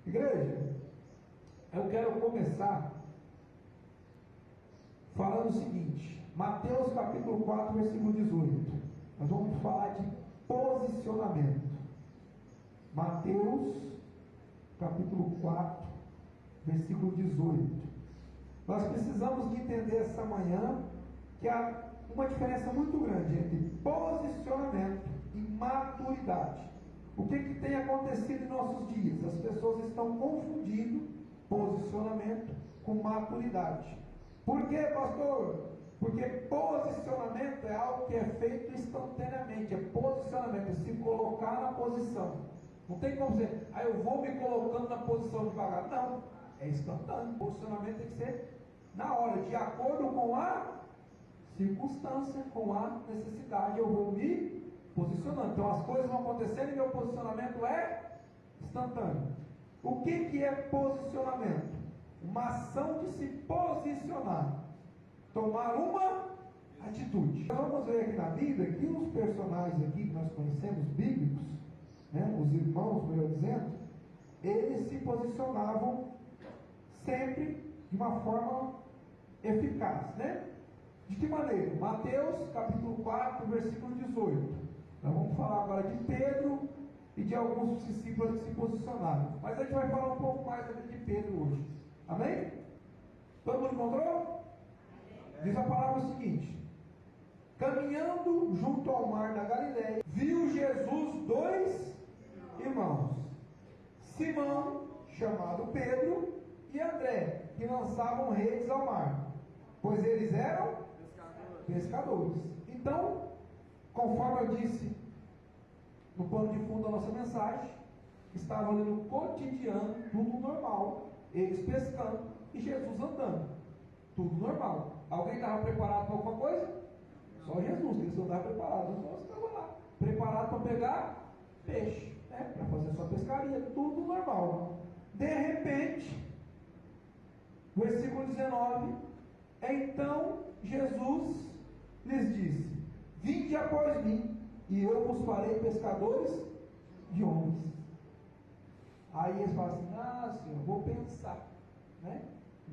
Igreja, eu quero começar falando o seguinte: Mateus capítulo 4, versículo 18. Nós vamos falar de posicionamento. Mateus capítulo 4, versículo 18. Nós precisamos de entender essa manhã que há uma diferença muito grande entre posicionamento e maturidade. O que tem acontecido em nossos dias? As pessoas estão confundindo posicionamento com maturidade. Por quê, pastor? Porque posicionamento é algo que é feito instantaneamente. É posicionamento, é se colocar na posição. Não tem como dizer, eu vou me colocando na posição devagar. Não, é instantâneo. Posicionamento tem que ser na hora, de acordo com a circunstância, com a necessidade. Eu vou me posicionando. Então as coisas vão acontecendo e meu posicionamento é instantâneo. O que é posicionamento? Uma ação de se posicionar, tomar uma atitude. Nós vamos ver aqui na Bíblia que os personagens aqui que nós conhecemos, bíblicos, os irmãos, melhor dizendo, eles se posicionavam sempre de uma forma eficaz, De que maneira? Mateus capítulo 4, versículo 18. Nós vamos falar agora de Pedro e de alguns discípulos que se posicionaram. Mas a gente vai falar um pouco mais de Pedro hoje. Amém? Todo mundo encontrou? Diz a palavra o seguinte: caminhando junto ao mar da Galileia, viu Jesus dois irmãos, Simão, chamado Pedro, e André, que lançavam redes ao mar, pois eles eram pescadores. Então, conforme eu disse no pano de fundo da nossa mensagem, estava ali no cotidiano, tudo normal, eles pescando e Jesus andando, tudo normal. Alguém estava preparado para alguma coisa? Só Jesus, que eles não estavam preparados. Jesus estava lá, preparado para pegar peixe, para fazer sua pescaria, tudo normal. De repente, versículo 19, então Jesus lhes disse: vinde após mim, e eu vos farei pescadores de homens. Aí eles falam assim: Senhor, vou pensar, ainda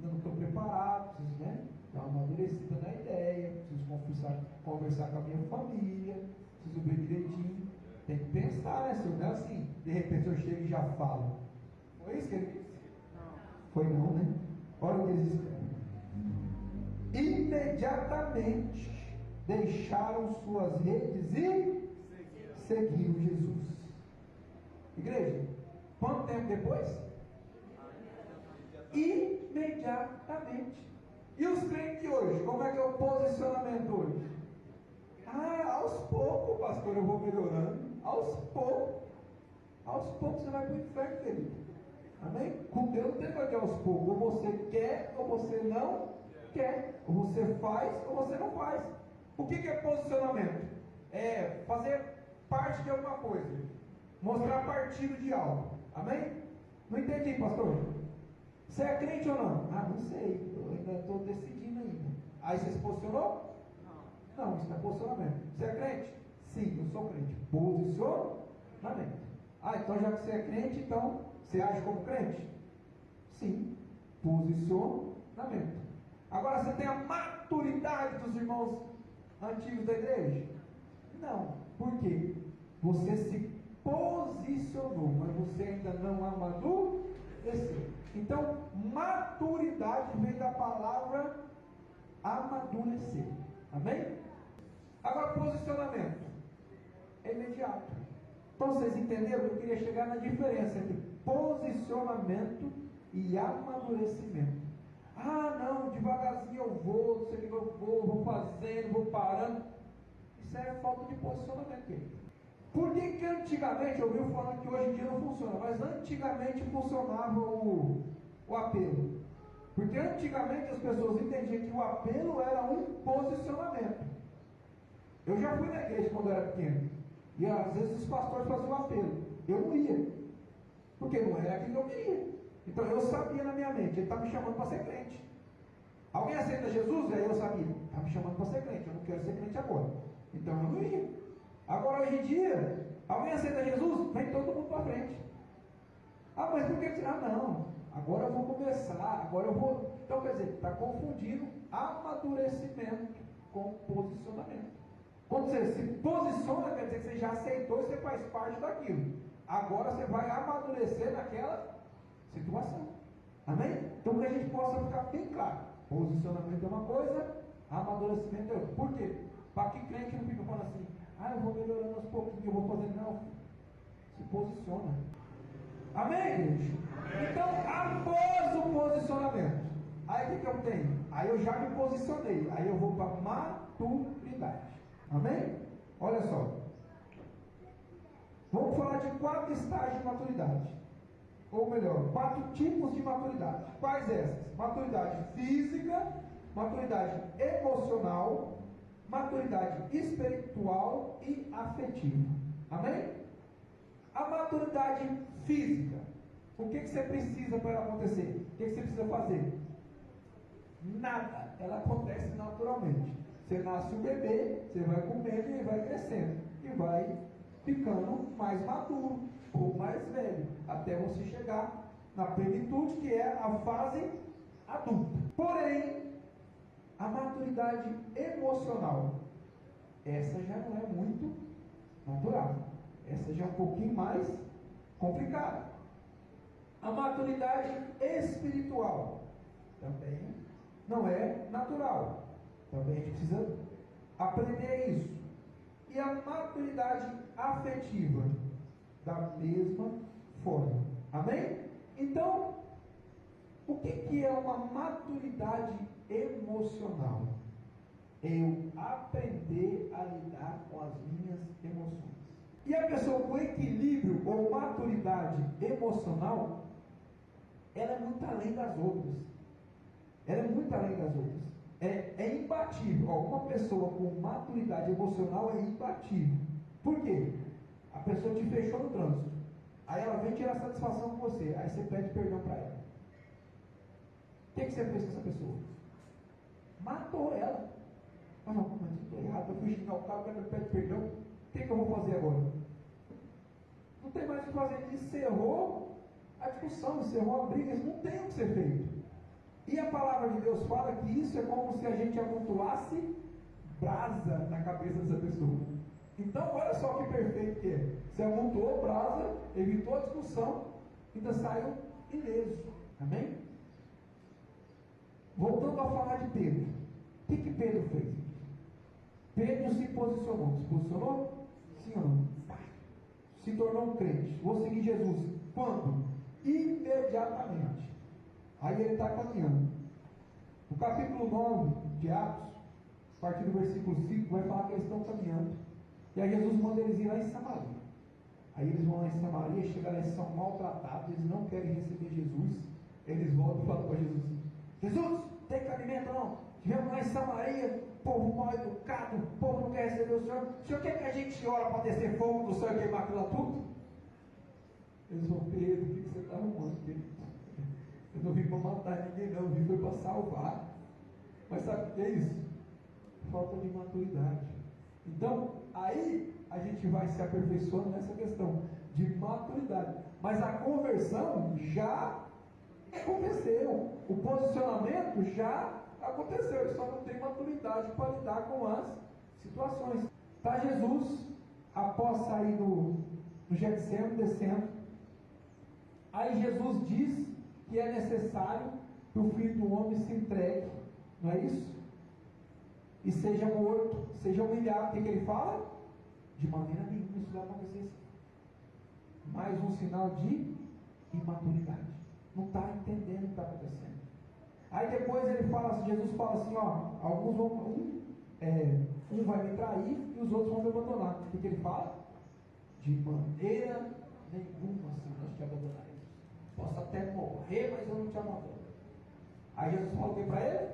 não estou preparado, preciso dar uma amadurecida na ideia, preciso conversar com a minha família, preciso ver direitinho. Tem que pensar, Senhor? Não é assim, de repente eu chego e já falo. Foi isso que ele disse? Não. Foi não, Olha o que eles escrevem: imediatamente deixaram suas redes e seguiram Jesus. Igreja, quanto tempo depois? Imediatamente. E os crentes de hoje? Como é que é o posicionamento hoje? Aos poucos, pastor, eu vou melhorando. Aos poucos você vai para o inferno, querido. Amém? Com Deus não tem negócio de aos poucos. Ou você quer, ou você não quer. Ou você faz, ou você não faz. O que é posicionamento? É fazer parte de alguma coisa, mostrar partido de algo. Amém? Não entendi, pastor. Você é crente ou não? Não sei, eu ainda estou decidindo ainda. Aí você se posicionou? Não, isso não é posicionamento. Você é crente? Sim, eu sou crente. Posicionamento. Então já que você é crente, então você age como crente? Sim, posicionamento. Agora você tem a maturidade dos irmãos antigos da igreja? Não. Por quê? Você se posicionou, mas você ainda não amadureceu. Então, maturidade vem da palavra amadurecer. Amém? Agora, posicionamento é imediato. Então, vocês entenderam que eu queria chegar na diferença entre posicionamento e amadurecimento. Não, devagarzinho eu vou, não sei o que eu vou fazendo, vou parando. Isso é falta de posicionamento, querido. Por que antigamente, eu ouvi falando que hoje em dia não funciona, mas antigamente funcionava o apelo? Porque antigamente as pessoas entendiam que o apelo era um posicionamento. Eu já fui na igreja quando eu era pequeno, e às vezes os pastores faziam apelo, eu não ia, porque não era aquilo que eu queria. Então eu sabia na minha mente, ele está me chamando para ser crente. Alguém aceita Jesus? Aí eu sabia, está me chamando para ser crente, eu não quero ser crente agora. Então eu não ia. Agora hoje em dia, alguém aceita Jesus? Vem todo mundo para frente. Ah, mas por que você... Ah, não, agora eu vou começar, agora eu vou... Então, quer dizer, está confundindo amadurecimento com posicionamento. Quando você se posiciona, quer dizer que você já aceitou e você faz parte daquilo. Agora você vai amadurecer naquela situação. Amém? Então que a gente possa ficar bem claro. Posicionamento é uma coisa, amadurecimento é outra. Por quê? Para que crente não fica falando assim, ah, eu vou melhorando aos pouquinhos, eu vou fazendo. Não, se posiciona. Amém, gente? Então, após o posicionamento, aí o que eu tenho? Aí eu já me posicionei, aí eu vou para maturidade. Amém? Olha só. Vamos falar de 4 estágios de maturidade. Ou melhor, 4 tipos de maturidade. Quais essas? Maturidade física, maturidade emocional, maturidade espiritual e afetiva. Amém? A maturidade física. O que você precisa para ela acontecer? O que você precisa fazer? Nada. Ela acontece naturalmente. Você nasce um bebê, você vai comendo e vai crescendo. E vai ficando mais maduro ou mais velho. Até você chegar na plenitude, que é a fase adulta. Porém, a maturidade emocional, essa já não é muito natural. Essa já é um pouquinho mais complicada. A maturidade espiritual também não é natural. Também a gente precisa aprender isso. E a maturidade afetiva, da mesma forma. Amém? Então, o que é uma maturidade emocional? Eu aprender a lidar com as minhas emoções. E a pessoa com equilíbrio ou maturidade emocional, ela é muito além das outras. Ela é muito além das outras. É imbatível. Uma pessoa com maturidade emocional é imbatível. Por quê? A pessoa te fechou no trânsito. Aí ela vem tirar satisfação com você. Aí você pede perdão para ela. O que você fez com essa pessoa? Matou ela. Ah, não, mas eu estou errado. Eu fui xingar o cara, ele pede perdão. O que eu vou fazer agora? Não tem mais o que fazer. Encerrou a discussão, encerrou a briga. Isso não tem o que ser feito. E a palavra de Deus fala que isso é como se a gente amontoasse brasa na cabeça dessa pessoa. Então, olha só que perfeito que é. Você amontoou brasa, evitou a discussão, ainda saiu ileso. Amém? Voltando a falar de Pedro. O que Pedro fez? Pedro se posicionou. Se posicionou? Sim ou não? Se tornou um crente. Vou seguir Jesus. Quando? Imediatamente. Aí ele está caminhando. No capítulo 9 de Atos, a partir do versículo 5, vai falar que eles estão caminhando. E aí Jesus manda eles ir lá em Samaria. Aí eles vão lá em Samaria, chegam lá, eles são maltratados, eles não querem receber Jesus. Eles voltam e falam para Jesus: Jesus, tem cabimento não? Estivemos lá em Samaria, povo mal educado, o povo não quer receber o Senhor quer que a gente ora para descer fogo do céu e queimar aquilo tudo? Eles vão: Pedro, o que você está arrumando, querido? Eu não vim para matar ninguém não, eu vim para salvar. Mas sabe o que é isso? Falta de maturidade. Então, aí a gente vai se aperfeiçoando nessa questão de maturidade. Mas a conversão já aconteceu. O posicionamento já aconteceu. Ele só não tem maturidade para lidar com as situações. Está Jesus, após sair do Getsemane, descendo. Aí Jesus diz que é necessário que o Filho do Homem se entregue, não é isso? E seja morto, seja humilhado. O que ele fala? De maneira nenhuma isso vai acontecer assim. Mais um sinal de imaturidade. Não está entendendo o que está acontecendo. Aí depois ele fala assim, Jesus fala assim, alguns vão, um vai me trair e os outros vão me abandonar. O que ele fala? De maneira nenhuma, Senhor, nós te abandonaremos. Posso até morrer, mas eu não te abandono. Aí Jesus falou o que para ele?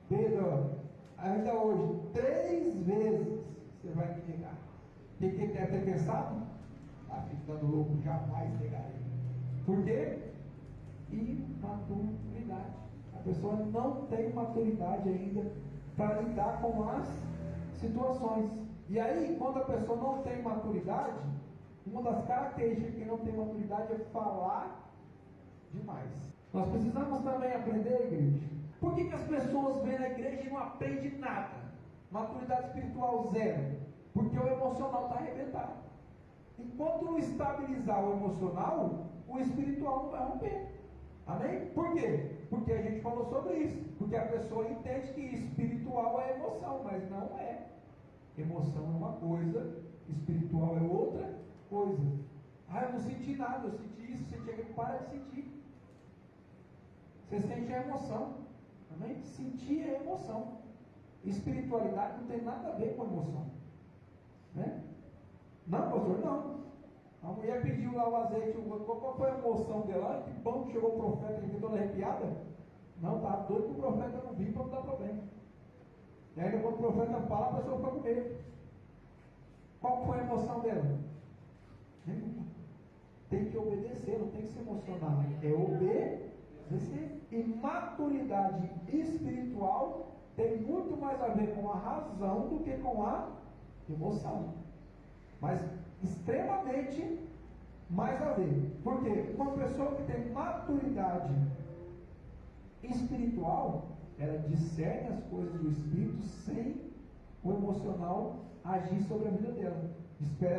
Pedro, ainda hoje, 3 vezes você vai me negar. O que ele deve ter pensado? Está ficando louco, jamais negarei. Por quê? Imaturidade. A pessoa não tem maturidade ainda para lidar com as situações. E aí, quando a pessoa não tem maturidade, uma das características de quem não tem maturidade é falar demais. Nós precisamos também aprender, igreja. Por que as pessoas vêm na igreja e não aprendem nada? Maturidade espiritual zero. Porque o emocional está arrebentado. Enquanto não estabilizar o emocional, o espiritual não vai romper. Amém? Por quê? Porque a gente falou sobre isso. Porque a pessoa entende que espiritual é emoção, mas não é. Emoção é uma coisa, espiritual é outra coisa. Ah, eu não senti nada, eu senti isso, senti aquilo. Para de sentir. Você sente a emoção. Amém? Sentir é emoção. Espiritualidade não tem nada a ver com emoção. Né? Não, pastor, não. A mulher pediu lá o azeite, qual foi a emoção dela? Que bom que chegou o profeta, ele ficou toda arrepiada. Não, estava doido que o profeta não vinha para não dar problema. E aí quando o profeta fala, a pessoa fica com medo. Qual foi a emoção dela? Tem que obedecer, não tem que se emocionar. É obedecer. E maturidade espiritual tem muito mais a ver com a razão do que com a emoção. Mas extremamente mais a ver. Porque uma pessoa que tem maturidade espiritual, ela discerne as coisas do Espírito sem o emocional agir sobre a vida dela. Discerne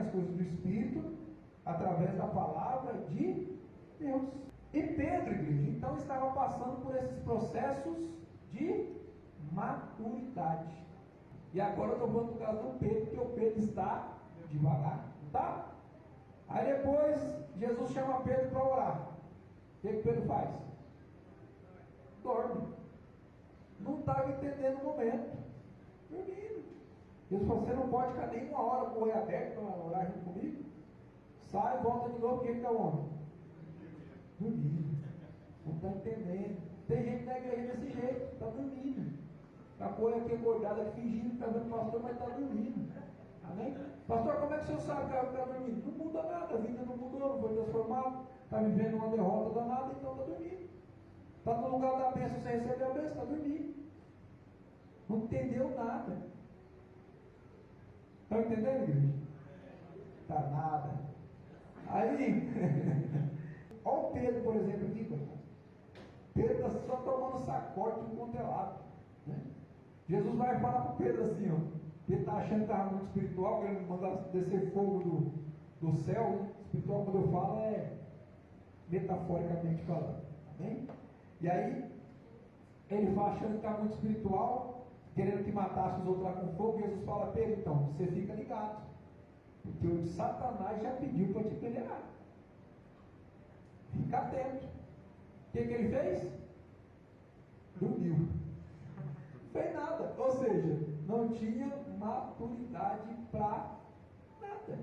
as coisas do Espírito através da palavra de Deus. E Pedro, igreja, então estava passando por esses processos de maturidade. E agora eu estou falando do caso do Pedro, porque o Pedro está devagar, tá? Aí depois Jesus chama Pedro para orar. O que Pedro faz? Dorme. Não estava entendendo o momento. Dormindo. Jesus falou, você não pode ficar nem uma hora com o olho aberto para orar junto comigo? Sai, volta de novo, quem está onde? Dormindo. Não está entendendo. Tem gente na igreja desse jeito, está dormindo. Está com o olho aqui acordado, fingindo que está vendo o pastor, mas está dormindo. Amém? Pastor, como é que o senhor sabe que está dormindo? Não muda nada, a vida não mudou, não foi transformado. Está vivendo uma derrota danada, então está dormindo. Está no lugar da bênção, você recebeu a bênção, está dormindo. Não entendeu nada. Estão entendendo, igreja? Está nada. Aí, olha o Pedro, por exemplo, aqui, coitado. Pedro está só tomando sacode de um quanto é lado, né? Jesus vai falar para Pedro assim, ó. Pedro está achando que estava muito espiritual, querendo mandar descer fogo do céu, né? Espiritual, quando eu falo, é metaforicamente falando. Amém? E aí, ele vai achando que está muito espiritual, querendo que matasse os outros lá com fogo. Jesus fala, Pedro, então, você fica ligado, porque o de Satanás já pediu para te pelear. Fica atento. O que ele fez? Dormiu. Não fez nada. Ou seja, não tinha maturidade para nada.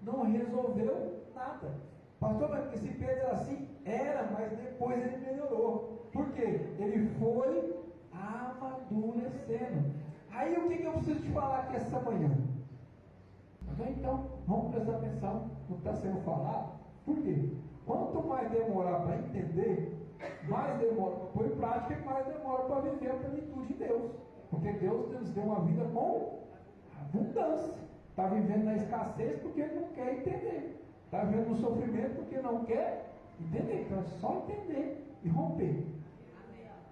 Não resolveu nada. Pastor, mas esse Pedro era assim? Era, mas depois ele melhorou. Por quê? Ele foi amadurecendo. Aí o que eu preciso te falar aqui essa manhã? Então, vamos prestar atenção no que está sendo falado. Por quê? Quanto mais demorar para entender, mais demora para pôr em prática e mais demora para viver a plenitude de Deus. Porque Deus nos deu uma vida com abundância. Está vivendo na escassez porque não quer entender. Está vivendo no sofrimento porque não quer entender. Então é só entender e romper.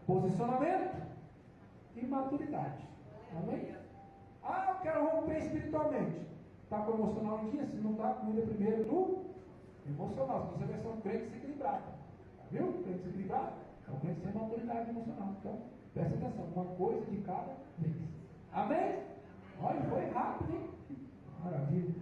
Posicionamento e maturidade. Amém? Ah, eu quero romper espiritualmente. Está com o emocional em dia? Se não está, cuida primeiro do emocional. Se você vai ser um crente desequilibrado. Viu? Crente desequilibrado é um crente sem maturidade emocional. Então, presta atenção. Uma coisa de cada vez. Amém? Olha, foi rápido, hein? Maravilha.